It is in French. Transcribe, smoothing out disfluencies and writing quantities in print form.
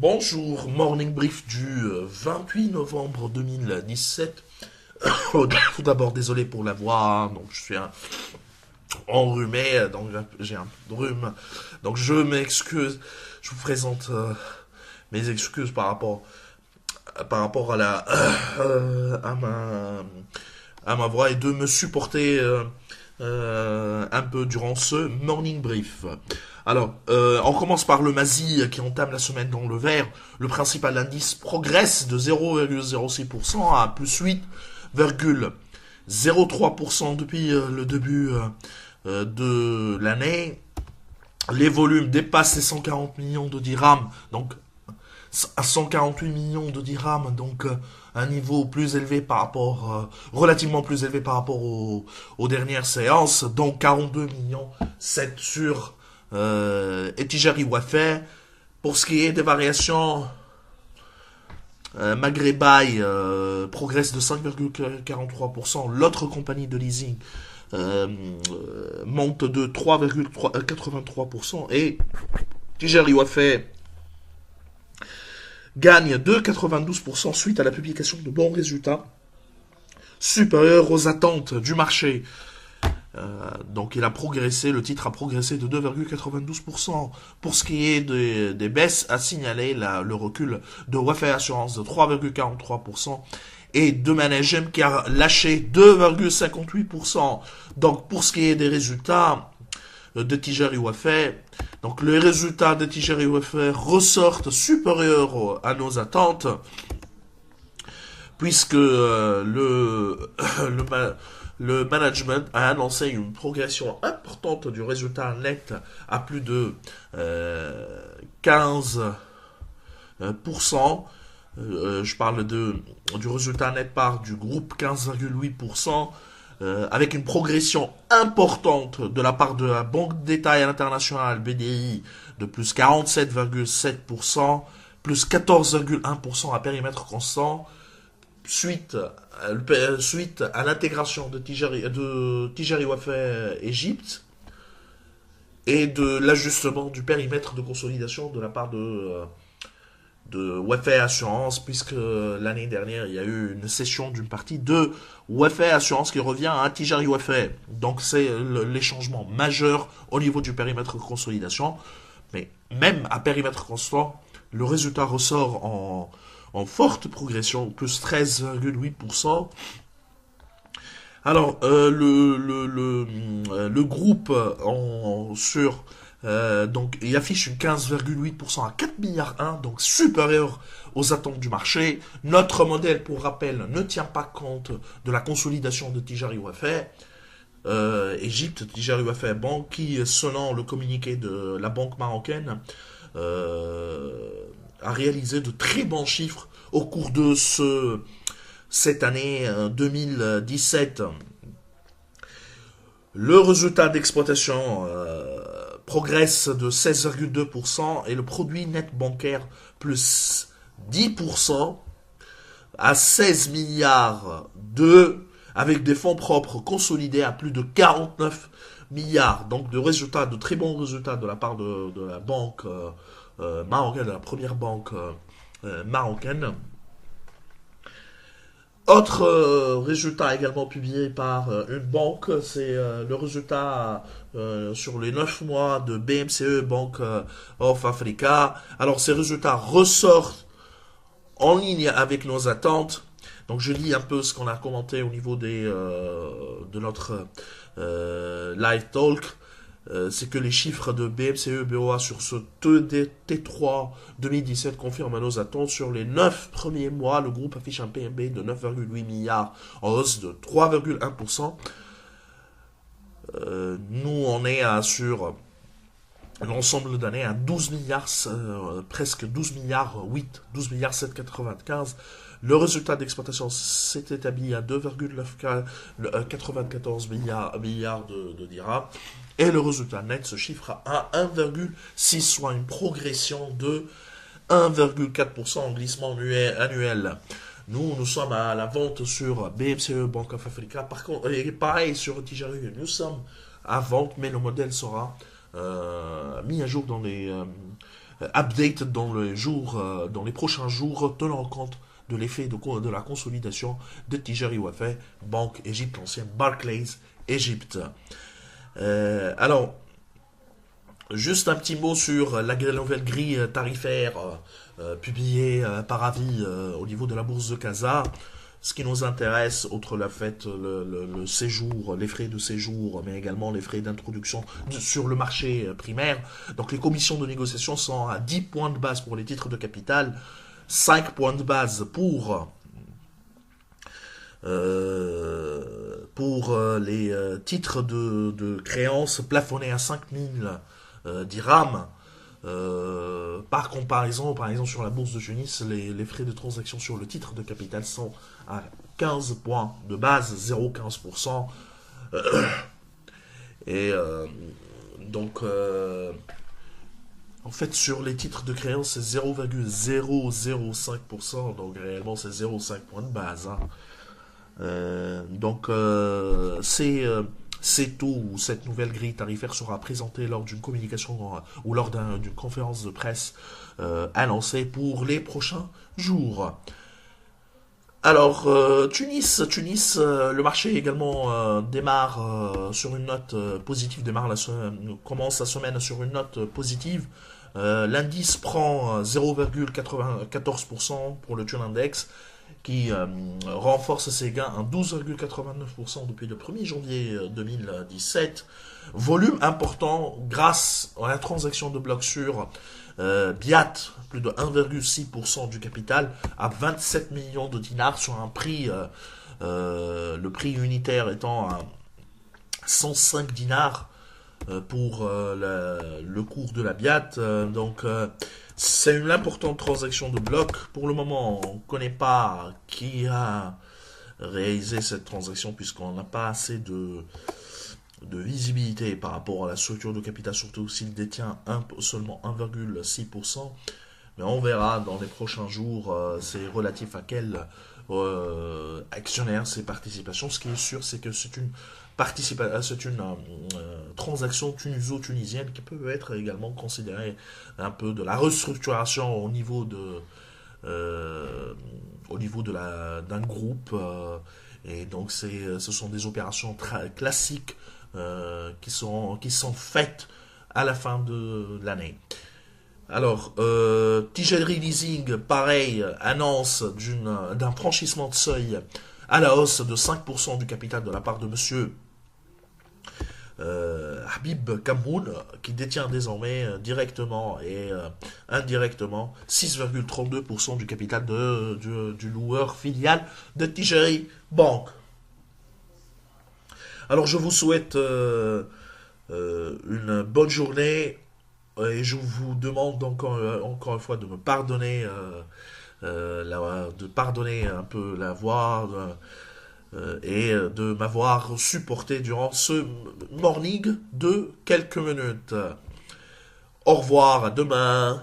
Bonjour, morning brief du 28 novembre 2017. Tout d'abord, désolé pour la voix, hein, donc je suis enrhumé, donc j'ai un rhume. Donc je m'excuse, je vous présente mes excuses par rapport à ma voix et de me supporter un peu durant ce morning brief. Alors, on commence par le MASI qui entame la semaine dans le vert. Le principal indice progresse de 0,06% à plus 8,03% depuis le début de l'année. Les volumes dépassent les 140 millions de dirhams, donc à 148 millions de dirhams, donc un niveau plus élevé par rapport, relativement plus élevé par rapport aux dernières séances, donc 42 millions 7 sur Etijari Wafé. Pour ce qui est des variations, Maghrébay progresse de 5,43%. L'autre compagnie de leasing monte de 3,83%. Et Tijari Wafé gagne de 92% suite à la publication de bons résultats supérieurs aux attentes du marché. Donc il a progressé, le titre a progressé de 2,92%. Pour ce qui est des baisses, a signalé le recul de Wafé Assurance de 3,43% et de Managem qui a lâché 2,58%. Donc pour ce qui est des résultats de Tijari Wafé, donc les résultats de Tijari Wafé ressortent supérieurs à nos attentes puisque le management a annoncé une progression importante du résultat net à plus de 15%. Je parle du résultat net part du groupe 15,8%, avec une progression importante de la part de la Banque de détail internationale BDI de plus 47,7%, plus 14,1% à périmètre constant, suite à l'intégration de Tijari Wafé Égypte et de l'ajustement du périmètre de consolidation de la part de Wafé Assurance, puisque l'année dernière, il y a eu une cession d'une partie de Wafé Assurance qui revient à Tijari Wafé. Donc c'est les changements majeurs au niveau du périmètre de consolidation. Mais même à périmètre constant, le résultat ressort en forte progression, plus 13,8%. Alors, le groupe donc, il affiche une 15,8% à 4 milliards 1, donc supérieur aux attentes du marché. Notre modèle, pour rappel, ne tient pas compte de la consolidation de Tijari Wafé. Égypte, Tijari Wafé Banque, qui, selon le communiqué de la banque marocaine, a réalisé de très bons chiffres au cours de cette année 2017. Le résultat d'exploitation progresse de 16,2% et le produit net bancaire plus 10% à 16 milliards avec des fonds propres consolidés à plus de 49 milliards. Donc de très bons résultats de la part de la banque marocaine, de la première banque marocaine. Autre résultat également publié par une banque, c'est le résultat sur les 9 mois de BMCE, Bank of Africa. Alors ces résultats ressortent en ligne avec nos attentes. Donc je lis un peu ce qu'on a commenté au niveau de notre live talk. C'est que les chiffres de BMCE BOA sur ce T3 2017 confirment nos attentes. Sur les 9 premiers mois, le groupe affiche un PNB de 9,8 milliards en hausse de 3,1%. Nous, on est sur l'ensemble d'année à 12 milliards, presque 12 milliards 8, 12 milliards 795. Le résultat d'exploitation s'est établi à 2,94 milliards de dirhams. Et le résultat net se chiffre à 1,6, soit une progression de 1,4% en glissement annuel. Nous sommes à la vente sur BMCE Bank of Africa. Par contre, et pareil sur Tijari, nous sommes à vente, mais le modèle sera mis à jour update dans les prochains jours, tenant compte de l'effet de la consolidation de Tijari Wafé, Banque Égypte ancienne, Barclays Égypte. Alors, juste un petit mot sur la nouvelle grille tarifaire publiée par avis au niveau de la bourse de Casa. Ce qui nous intéresse, outre le fait le séjour, les frais de séjour, mais également les frais d'introduction sur le marché primaire. Donc les commissions de négociation sont à 10 points de base pour les titres de capital, 5 points de base pour les titres de créances plafonnés à 5000 dirhams. Par comparaison, par exemple sur la bourse de Tunis, les frais de transaction sur le titre de capital sont à 15 points de base, 0,15%. Et donc, en fait, sur les titres de créance, c'est 0,005%, donc réellement c'est 0,5 points de base. Hein. Donc, ces taux ou cette nouvelle grille tarifaire sera présentée lors d'une communication ou lors d'une conférence de presse annoncée pour les prochains jours. Alors, Tunis, le marché également démarre sur une note positive, commence la semaine sur une note positive. L'indice prend 0,94% pour le Tune Index, qui renforce ses gains à 12,89% depuis le 1er janvier 2017. Volume important grâce à la transaction de blocs sur Biat, plus de 1,6% du capital, à 27 millions de dinars sur un prix, le prix unitaire étant à 105 dinars pour le cours de la Biat. C'est une importante transaction de bloc. Pour le moment, on ne connaît pas qui a réalisé cette transaction puisqu'on n'a pas assez de visibilité par rapport à la structure de capital, surtout s'il détient seulement 1,6%. Mais on verra dans les prochains jours, c'est relatif à quel actionnaire, ses participations. Ce qui est sûr, c'est que c'est une transaction tuniso-tunisienne qui peut être également considérée un peu de la restructuration au niveau d'un groupe. Et donc ce sont des opérations classiques qui sont faites à la fin de l'année. Alors, Tijari Leasing, pareil, annonce d'un franchissement de seuil à la hausse de 5% du capital de la part de monsieur Habib Kamoun, qui détient désormais directement et indirectement 6,32% du capital du loueur filial de Tijari Bank. Alors je vous souhaite une bonne journée et je vous demande encore une fois de me pardonner, de pardonner un peu la voix et de m'avoir supporté durant ce morning de quelques minutes. Au revoir, à demain.